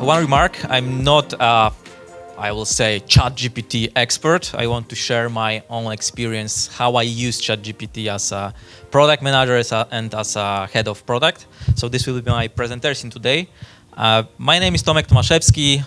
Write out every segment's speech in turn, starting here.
One remark, I'm not, I will say, ChatGPT expert. I want to share my own experience, how I use ChatGPT as a product manager and as a head of product. So this will be my presentation today. My name is Tomek Tomaszewski.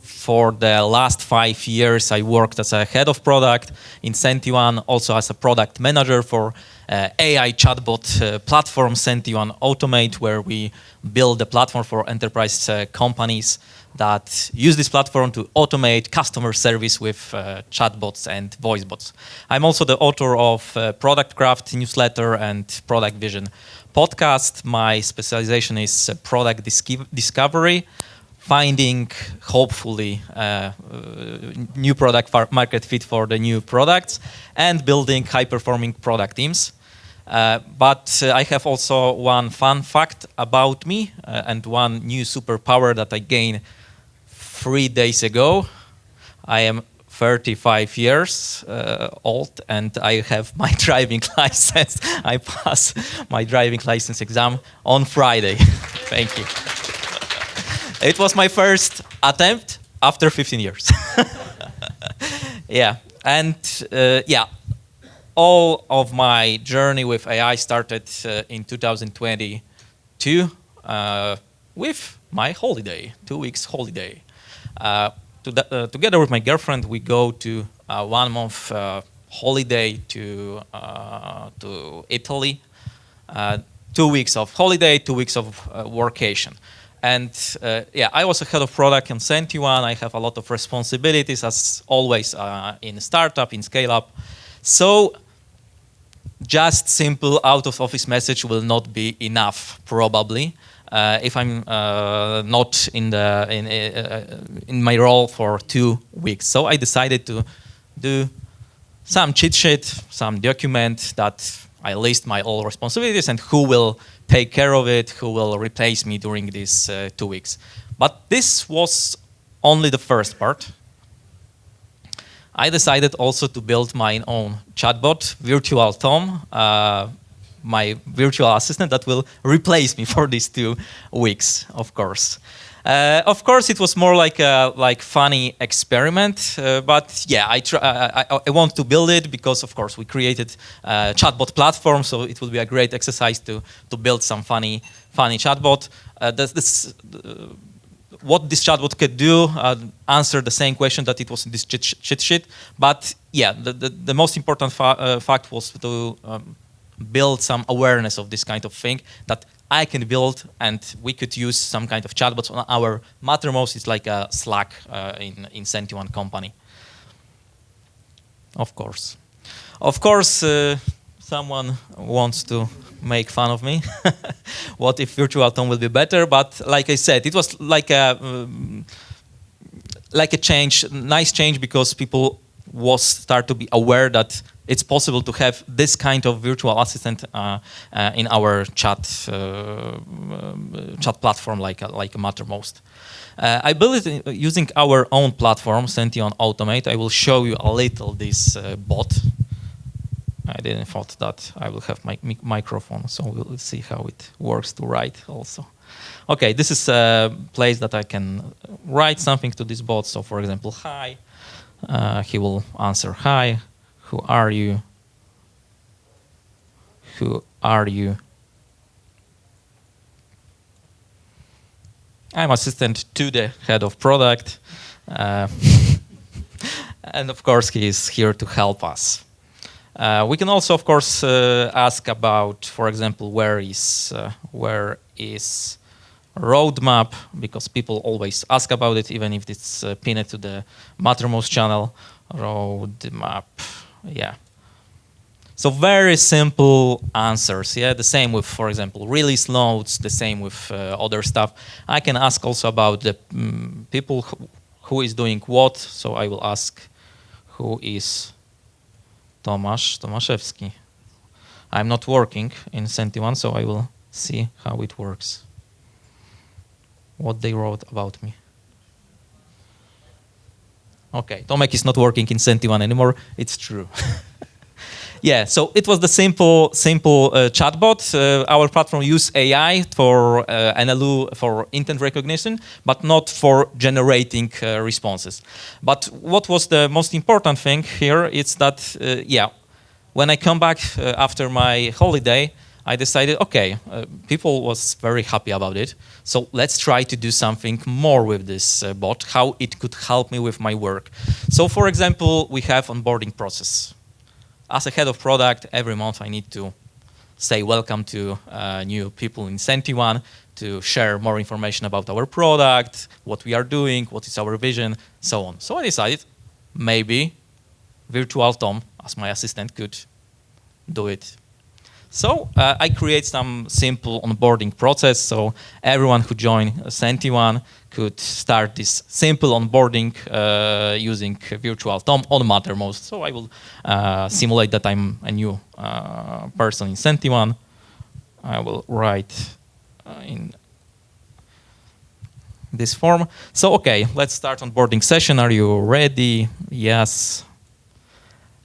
For the last 5 years, I worked as a head of product in SentiOne, also as a product manager for AI chatbot platform SentiOne Automate, where we build a platform for enterprise companies that use this platform to automate customer service with chatbots and voice bots. I'm also the author of Product Craft newsletter and Product Vision podcast. My specialization is product discovery, finding, hopefully, new product market fit for the new products, and building high-performing product teams. But I have also one fun fact about me and one new superpower that I gained 3 days ago. I am 35 years old and I have my driving license. I passed my driving license exam on Friday. Thank you. It was my first attempt after 15 years. Yeah, and yeah, all of my journey with AI started in 2022 with my holiday, 2 weeks holiday. Together with my girlfriend, we go to 1 month holiday to Italy. 2 weeks of holiday, 2 weeks of workation. And yeah, I was a head of product in SentiOne. I have a lot of responsibilities, as always, in startup, in scale-up. So just simple out-of-office message will not be enough, probably, if I'm not in my role for 2 weeks. So I decided to do some cheat sheet, some document that I list my all responsibilities and who will take care of it, who will replace me during these 2 weeks. But this was only the first part. I decided also to build my own chatbot, Virtual Tom, my virtual assistant that will replace me for these 2 weeks, of course. Of course, it was more like a funny experiment, but yeah, I want to build it because, of course, we created a chatbot platform, so it will be a great exercise to build some funny chatbot. What this chatbot could do, answer the same question that it was in this cheat sheet, but yeah, the most important fact was to build some awareness of this kind of thing that I can build, and we could use some kind of chatbots on our Mattermost. It's like a Slack in SentiOne company. Of course, someone wants to make fun of me. What if Virtual Tom will be better? But like I said, it was like a change, nice change, because people start to be aware that it's possible to have this kind of virtual assistant in our chat platform, like a Mattermost. I built it using our own platform, SentiOne Automate. I will show you a little this bot. I didn't thought that I will have my microphone, so we'll see how it works to write also. Okay, this is a place that I can write something to this bot. So, for example, hi. He will answer, hi. Who are you? Who are you? I'm assistant to the head of product. And of course, he is here to help us. We can also, of course, ask about, for example, where is roadmap, because people always ask about it, even if it's pinned to the Mattermost channel. Roadmap. Yeah. So very simple answers. Yeah, the same with, for example, release notes. The same with other stuff. I can ask also about the people who is doing what. So I will ask, who is Tomasz Tomaszewski? I'm not working in SentiOne, so I will see how it works. What they wrote about me. Okay, Tomek is not working in SentiOne anymore. It's true. Yeah, so it was the simple chatbot. Our platform used AI for NLU, for intent recognition, but not for generating responses. But what was the most important thing here is that, yeah, when I come back after my holiday, I decided, okay, people was very happy about it, so let's try to do something more with this bot, how it could help me with my work. So for example, we have onboarding process. As a head of product, every month I need to say welcome to new people in SentiOne, to share more information about our product, what we are doing, what is our vision, so on. So I decided maybe Virtual Tom, as my assistant, could do it. So I create some simple onboarding process, so everyone who joined SentiOne could start this simple onboarding using Virtual Tom on Mattermost. So I will simulate that I'm a new person in SentiOne. I will write in this form. So okay, let's start onboarding session. Are you ready? Yes.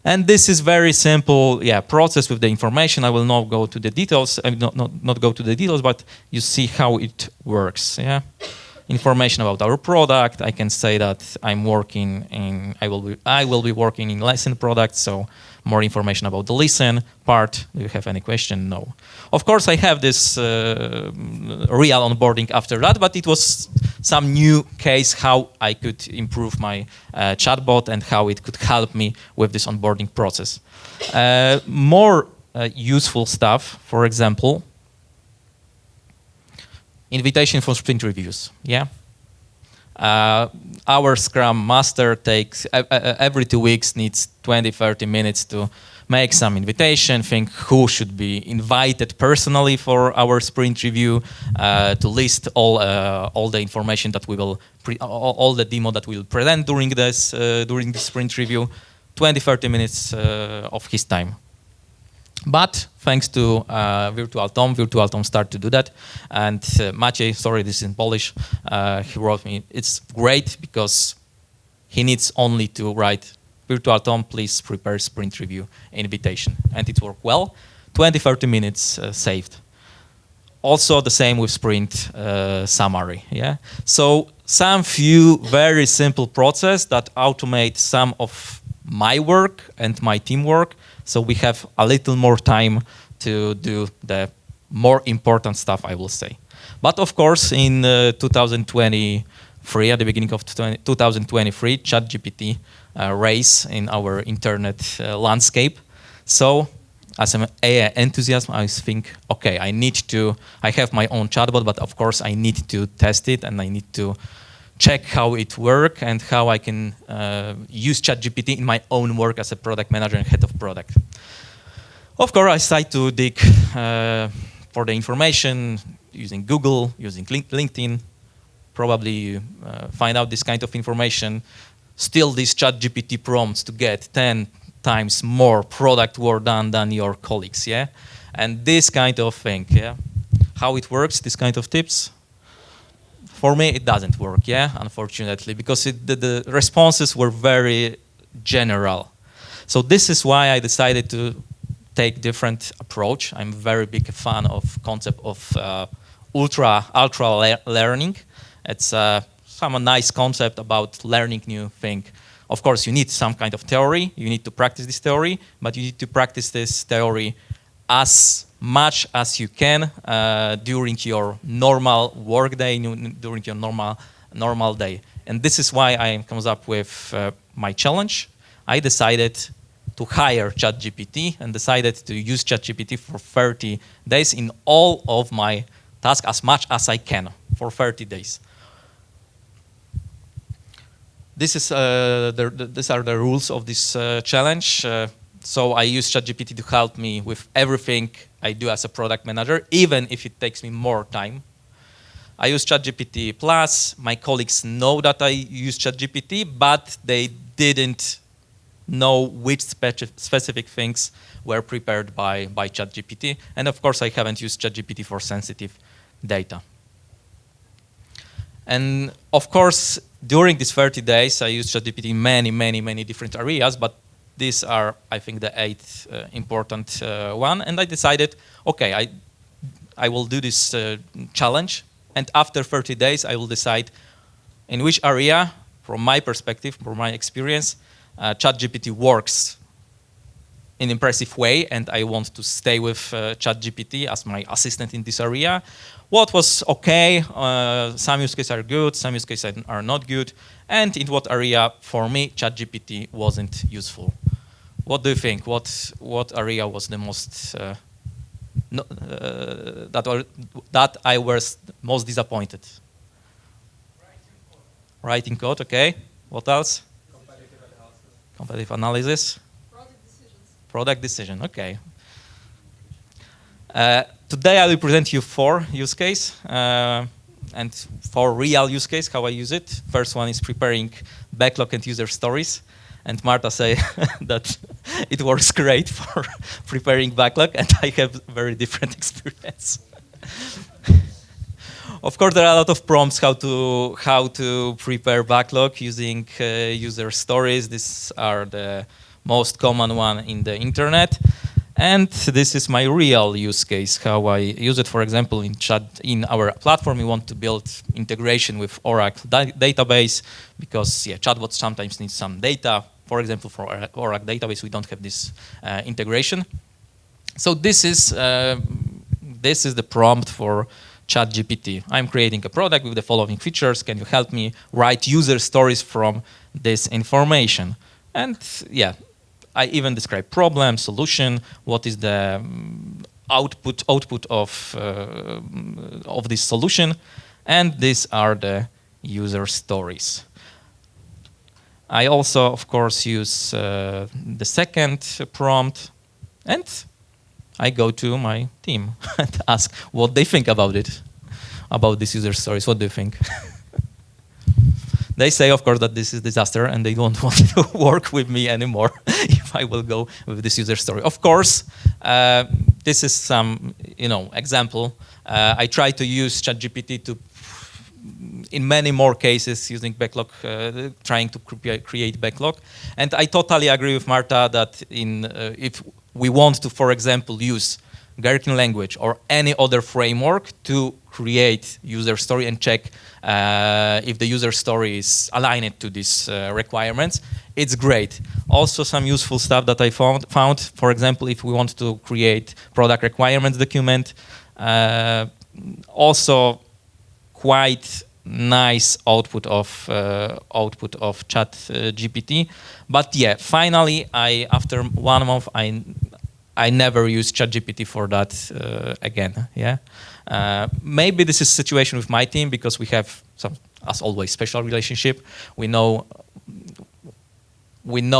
And this is very simple, yeah, process with the information. I will not go to the details. I will not go to the details, but you see how it works. Yeah, information about our product. I can say that I'm working in. I will be working in lesson product. So more information about the listen part. Do you have any question? No. Of course, I have this real onboarding after that, but it was some new case how I could improve my chatbot and how it could help me with this onboarding process. More useful stuff, for example, invitation for sprint reviews. Yeah. Our Scrum Master takes every 2 weeks, needs 20-30 minutes to make some invitation, think who should be invited personally for our sprint review, to list all the information that we will, all the demo that we will present during this sprint review, 20-30 minutes of his time. But thanks to Virtual Tom started to do that. And Maciej, sorry, this is in Polish, he wrote me, it's great because he needs only to write, Virtual Tom, please prepare sprint review invitation. And it worked well, 20-30 minutes saved. Also the same with sprint summary, yeah? So some few very simple process that automate some of my work and my teamwork, so we have a little more time to do the more important stuff, I will say. But of course, in 2023, at the beginning of 2023, ChatGPT race in our internet landscape. So as an AI enthusiast, I think, okay, I have my own chatbot, but of course I need to test it and I need to check how it works and how I can use ChatGPT in my own work as a product manager and head of product. Of course, I started to dig for the information using Google, using LinkedIn, probably find out this kind of information. Still, these ChatGPT prompts to get 10 times more product work done than your colleagues, yeah? And this kind of thing, yeah? How it works, this kind of tips? For me, it doesn't work, yeah, unfortunately, because the responses were very general. So this is why I decided to take different approach. I'm very big fan of concept of ultra learning. It's some nice concept about learning new thing. Of course, you need some kind of theory. You need to practice this theory, but you need to practice this theory as much as you can during your normal work day, during your normal day. And this is why I comes up with my challenge. I decided to hire ChatGPT and decided to use ChatGPT for 30 days in all of my tasks as much as I can for 30 days. These are the rules of this challenge. So I use ChatGPT to help me with everything I do as a product manager, even if it takes me more time. I use ChatGPT Plus. My colleagues know that I use ChatGPT, but they didn't know which specific things were prepared by ChatGPT. And of course, I haven't used ChatGPT for sensitive data. And of course, during these 30 days, I used ChatGPT in many different areas, but these are, I think, the 8 important one. And I decided, okay, I will do this challenge. And after 30 days, I will decide in which area, from my perspective, from my experience, ChatGPT works in an impressive way, and I want to stay with ChatGPT as my assistant in this area. What was okay, some use cases are good, some use cases are not good, and in what area, for me, ChatGPT wasn't useful. What do you think? What area was the most, that I was most disappointed? Writing code, okay. What else? Competitive analysis. Product decision, okay. Today I will present you 4 use case and 4 real use case, how I use it. First one is preparing backlog and user stories. And Marta say that it works great for preparing backlog, and I have very different experience. Of course, there are a lot of prompts how to prepare backlog using user stories. These are the most common one in the internet. And this is my real use case, how I use it. For example, in our platform, we want to build integration with Oracle database because chatbots sometimes need some data. For example, for Oracle database, we don't have this integration. So this is the prompt for ChatGPT. I'm creating a product with the following features. Can you help me write user stories from this information? And I even describe problem, solution, what is the output of this solution, and these are the user stories. I also, of course, use the second prompt, and I go to my team and ask what they think about it, about these user stories. What do you think? They say, of course, that this is disaster and they don't want to work with me anymore if I will go with this user story. Of course, this is some, example. I try to use ChatGPT to, in many more cases, using backlog, trying to create backlog. And I totally agree with Marta that if we want to, for example, use Gherkin language or any other framework to create user story and check if the user story is aligned to these requirements, it's great. Also some useful stuff that I found, for example, if we want to create product requirements document, also quite nice output of ChatGPT. But finally, after 1 month, I never use ChatGPT for that again. Maybe this is a situation with my team because we have some, as always, special relationship. We know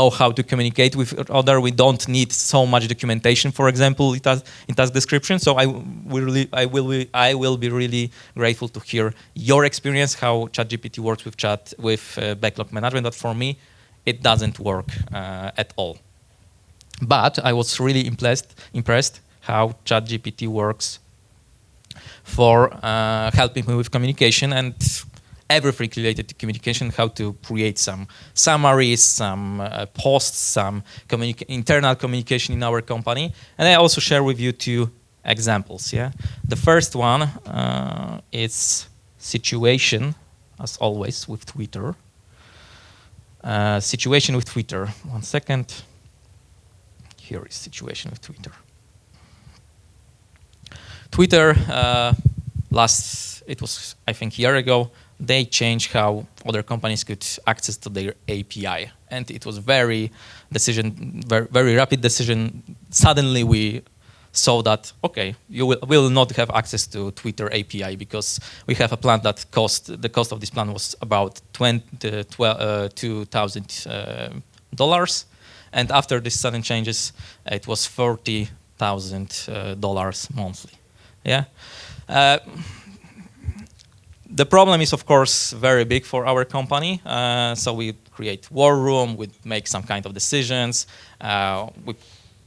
how to communicate with other. We don't need so much documentation, for example, in task description. So I will be really grateful to hear your experience, how ChatGPT works with backlog management. But for me, it doesn't work at all. But I was really impressed how ChatGPT works for helping me with communication and everything related to communication, how to create some summaries, some posts, some internal communication in our company. And I also share with you 2 examples. The first one is situation, as always, with Twitter. Situation with Twitter. 1 second. Here is situation with Twitter. Twitter, it was, I think, a year ago, they changed how other companies could access to their API. And it was very rapid decision. Suddenly we saw that, okay, you will not have access to Twitter API because we have a plan that the cost of this plan was about $2,000. And after these sudden changes, it was $40,000 monthly. The problem is, of course, very big for our company. So we create war room, we make some kind of decisions, we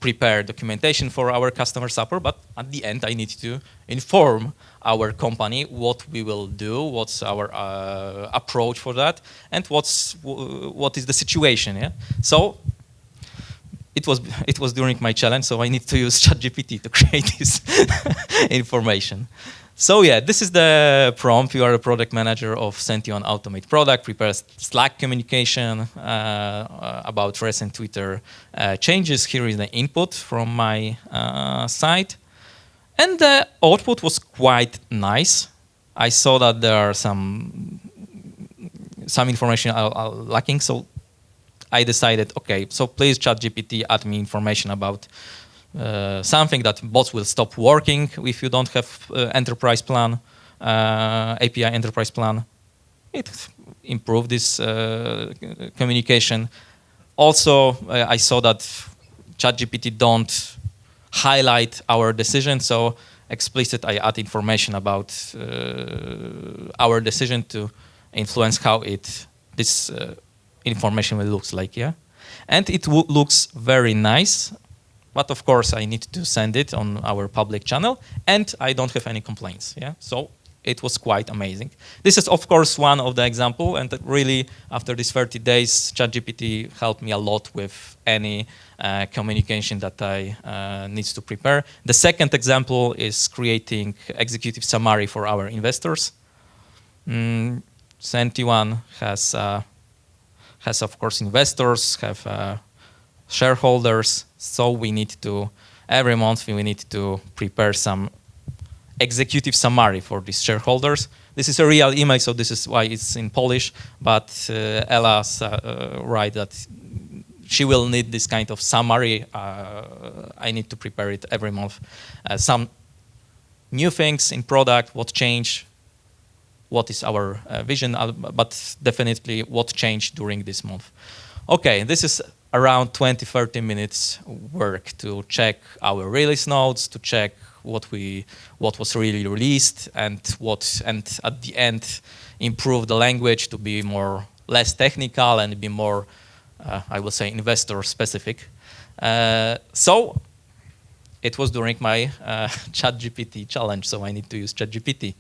prepare documentation for our customer support, but at the end, I need to inform our company what we will do, what's our approach for that, and what is the situation. So it was during my challenge, so I need to use ChatGPT to create this information. So yeah, this is the prompt. You are a product manager of SentiOne Automate product, prepares Slack communication about recent Twitter changes. Here is the input from my side. And the output was quite nice. I saw that there are some information are lacking, so I decided, okay, so please ChatGPT add me information about something that bots will stop working if you don't have enterprise plan, API enterprise plan. It improved this communication. Also, I saw that ChatGPT don't highlight our decision, so explicit I add information about our decision to influence how this information will looks like, yeah? And it looks very nice. But of course, I need to send it on our public channel, and I don't have any complaints. Yeah, so it was quite amazing. This is, of course, one of the example, and really, after these 30 days, ChatGPT helped me a lot with any communication that I needs to prepare. The second example is creating executive summary for our investors. SentiOne has, of course, investors, have shareholders. So we need to, every month we need to prepare some executive summary for these shareholders. This is a real email, so this is why it's in Polish, but Ella's right that she will need this kind of summary. I need to prepare it every month. Some new things in product, what changed, what is our vision, but definitely what changed during this month. Okay, this is around 20-30 minutes work to check our release notes, to check what was really released, and at the end improve the language to be less technical and be more, I will say, investor specific. So it was during my ChatGPT challenge, so I need to use ChatGPT.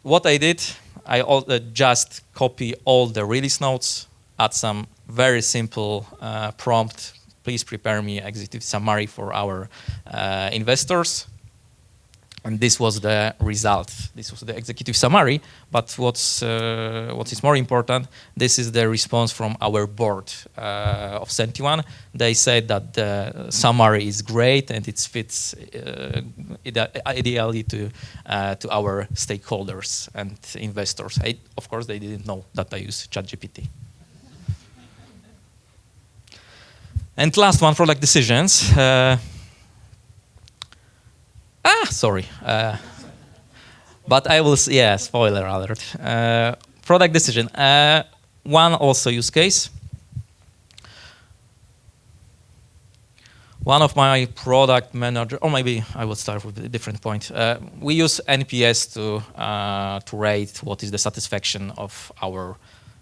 What I did, I just copy all the release notes, add some very simple prompt. Please prepare me executive summary for our investors. And this was the result. This was the executive summary. But what is more important, this is the response from our board of SentiOne. They said that the summary is great and it fits ideally to our stakeholders and investors. Of course, they didn't know that I use ChatGPT. And last one, product decisions. Sorry. But I will, yeah, spoiler alert. Product decision. One also use case. One of my product manager, or maybe I will start with a different point. We use NPS to rate what is the satisfaction of our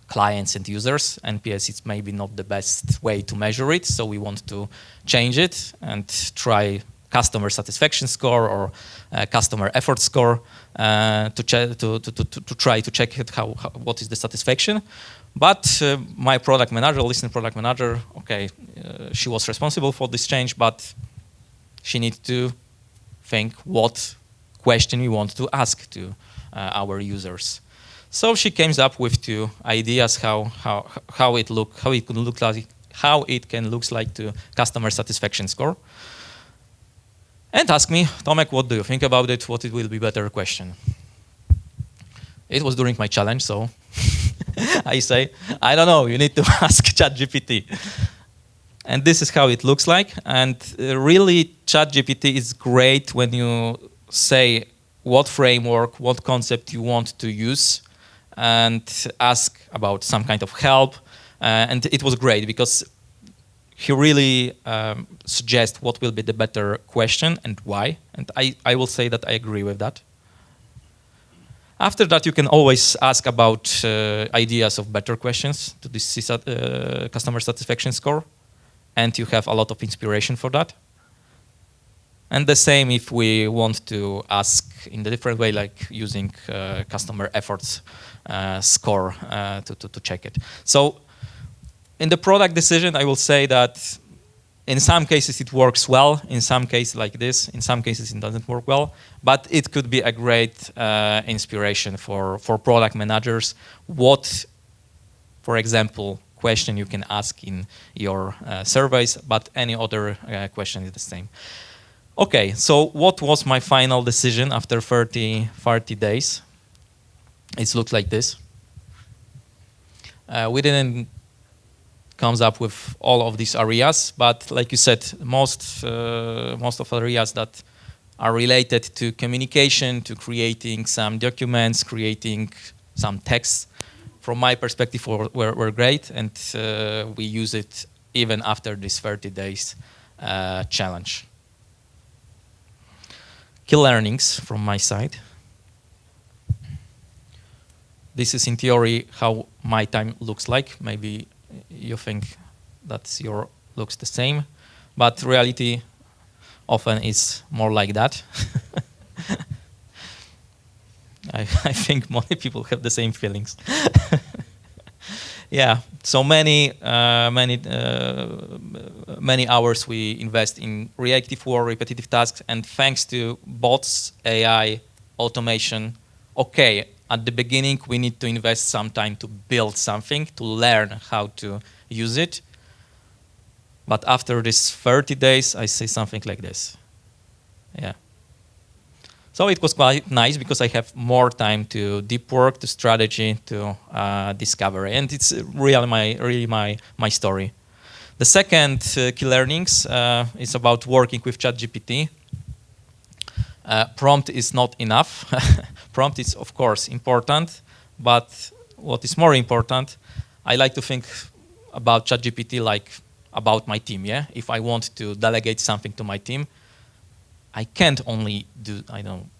clients and users. NPS is maybe not the best way to measure it, so we want to change it and try customer satisfaction score or customer effort score to try to check it what is the satisfaction. But my product manager, listening product manager, okay, she was responsible for this change, but she needs to think what question we want to ask to our users. So she came up with two ideas how it can look like to customer satisfaction score. And ask me, Tomek, what do you think about it? What it will be better question? It was during my challenge, so I say, I don't know, you need to ask ChatGPT. And this is how it looks like. And really, ChatGPT is great when you say what framework, what concept you want to use, and ask about some kind of help. And it was great because he really suggests what will be the better question and why. And I will say that I agree with that. After that, you can always ask about ideas of better questions to this customer satisfaction score. And you have a lot of inspiration for that. And the same if we want to ask in a different way, like using customer efforts score to check it. So in the product decision, I will say that In some cases it works well, in some cases like this, in some cases it doesn't work well, but it could be a great inspiration for product managers. What, for example, question you can ask in your surveys, but any other question is the same. Okay, so what was my final decision after 30 days? It looks like this. We didn't comes up with all of these areas, but like you said, most of areas that are related to communication, to creating some documents, creating some text, from my perspective, were great, and we use it even after this 30 days challenge. Key learnings from my side. This is in theory how my time looks like. Maybe you think that your looks the same, but reality often is more like that. I think many people have the same feelings. Yeah, so many hours we invest in reactive work, repetitive tasks, and thanks to bots, AI, automation, okay, at the beginning we need to invest some time to build something, to learn how to use it. But after this 30 days, I say something like this. Yeah. So it was quite nice because I have more time to deep work, to strategy, to discovery, and it's really my story. The second key learnings is about working with ChatGPT. Prompt is not enough. Prompt is of course important, but what is more important, I like to think about ChatGPT like about my team. Yeah, if I want to delegate something to my team, I can't only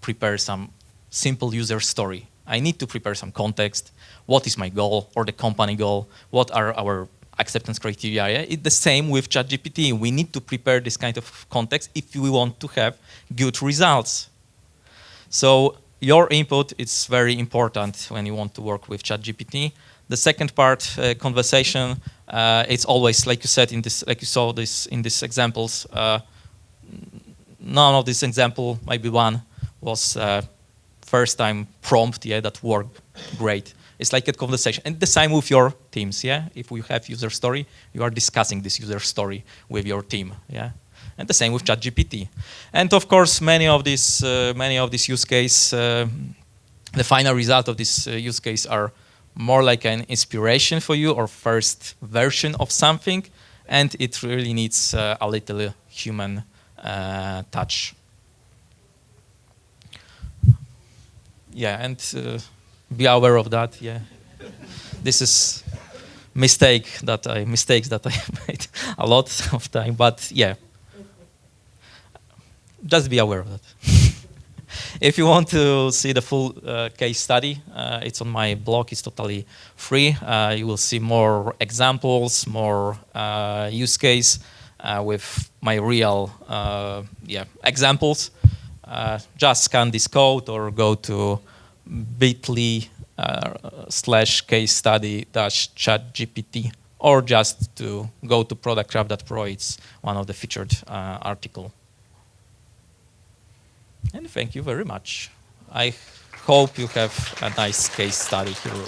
prepare some simple user story. I need to prepare some context. What is my goal or the company goal? What are our acceptance criteria? Yeah? It's the same with ChatGPT. We need to prepare this kind of context if we want to have good results. So your input is very important when you want to work with ChatGPT. The second part, conversation, it's always like you said in this, like you saw this in these examples. None of this example, maybe one, was first time prompt, yeah, that worked great. It's like a conversation. And the same with your teams, yeah? If we have user story, you are discussing this user story with your team, yeah? And the same with ChatGPT. And of course, many of these use case, the final result of this use case are more like an inspiration for you or first version of something, and it really needs a little human touch. Yeah, and be aware of that. Yeah, this is mistakes that I made a lot of time. But yeah, just be aware of that. If you want to see the full case study, it's on my blog. It's totally free. You will see more examples, more use case. With my real examples, just scan this code or go to bit.ly/case study-chatgpt, or just to go to productcraft.pro. It's one of the featured article. And thank you very much. I hope you have a nice case study here.